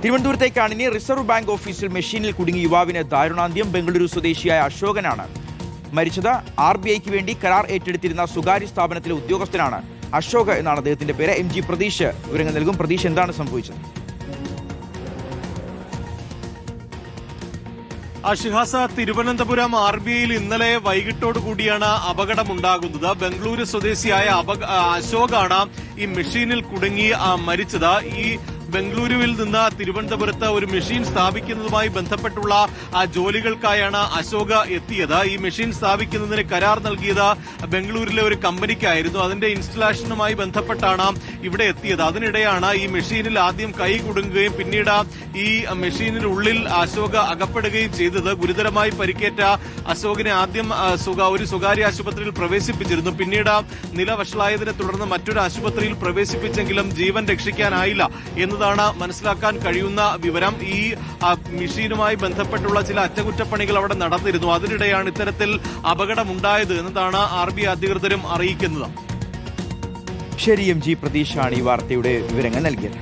തിരുവനന്തപുരത്തേക്കാണ് ഇനി. Reserve bank ഓഫീസിൽ മെഷീനിൽ കുടുങ്ങിയ യുവാവിന് ദാരുണാന്ത്യം. ബംഗളൂരു സ്വദേശിയായ അശോകനാണ് മരിച്ചത്. RBIക്ക് വേണ്ടി കരാർ ഏറ്റെടുത്തിരുന്ന സ്വകാര്യ സ്ഥാപനത്തിലെ ഉദ്യോഗസ്ഥനാണ് അശോക് എന്നാണ് അദ്ദേഹത്തിന്റെ പേര്. MG പ്രതീഷ് വിവരങ്ങൾ നൽകും. പ്രതീഷ്, എന്താണ് സംഭവിച്ചത്? ഷിഹാസ, തിരുവനന്തപുരം RBIയിൽ ഇന്നലെ വൈകിട്ടോടു കൂടിയാണ് അപകടമുണ്ടാകുന്നത്. ബംഗളൂരു സ്വദേശിയായ അശോകാണ് ഈ മെഷീനിൽ കുടുങ്ങി മരിച്ചത്. ഈ ബംഗളൂരുവിൽ നിന്ന് തിരുവനന്തപുരത്ത് ഒരു മെഷീൻ സ്ഥാപിക്കുന്നതുമായി ബന്ധപ്പെട്ടുള്ള ജോലികൾക്കായാണ് അശോക എത്തിയത്. ഈ മെഷീൻ സ്ഥാപിക്കുന്നതിന് കരാർ നൽകിയത് ബംഗളൂരിലെ ഒരു കമ്പനിക്കായിരുന്നു. അതിന്റെ ഇൻസ്റ്റലേഷനുമായി ബന്ധപ്പെട്ടാണ് ഇവിടെ എത്തിയത്. അതിനിടെയാണ് ഈ മെഷീനിൽ ആദ്യം കൈ കുടുങ്ങുകയും പിന്നീട് ഈ മെഷീനിനുള്ളിൽ അശോക അകപ്പെടുകയും ചെയ്തത്. ഗുരുതരമായി പരിക്കേറ്റ അശോകിനെ ആദ്യം ഒരു സ്വകാര്യ ആശുപത്രിയിൽ പ്രവേശിപ്പിച്ചിരുന്നു. പിന്നീട് നില വഷളായതിനെ തുടർന്ന് മറ്റൊരു ആശുപത്രിയിൽ പ്രവേശിപ്പിച്ചെങ്കിലും ജീവൻ രക്ഷിക്കാനായില്ല എന്നതാണ് മനസ്സിലാക്കാൻ കഴിയുന്ന വിവരം. ഈ മെഷീനുമായി ബന്ധപ്പെട്ടുള്ള ചില അറ്റകുറ്റപ്പണികൾ അവിടെ നടന്നിരുന്നു. അതിനിടെയാണ് ഇത്തരത്തിൽ അപകടമുണ്ടായത് എന്നതാണ് RBI അധികൃതരും അറിയിക്കുന്നത്. ശരി, MG പ്രതീഷാണ് ഈ വാർത്തയുടെ വിവരങ്ങൾ നൽകിയത്.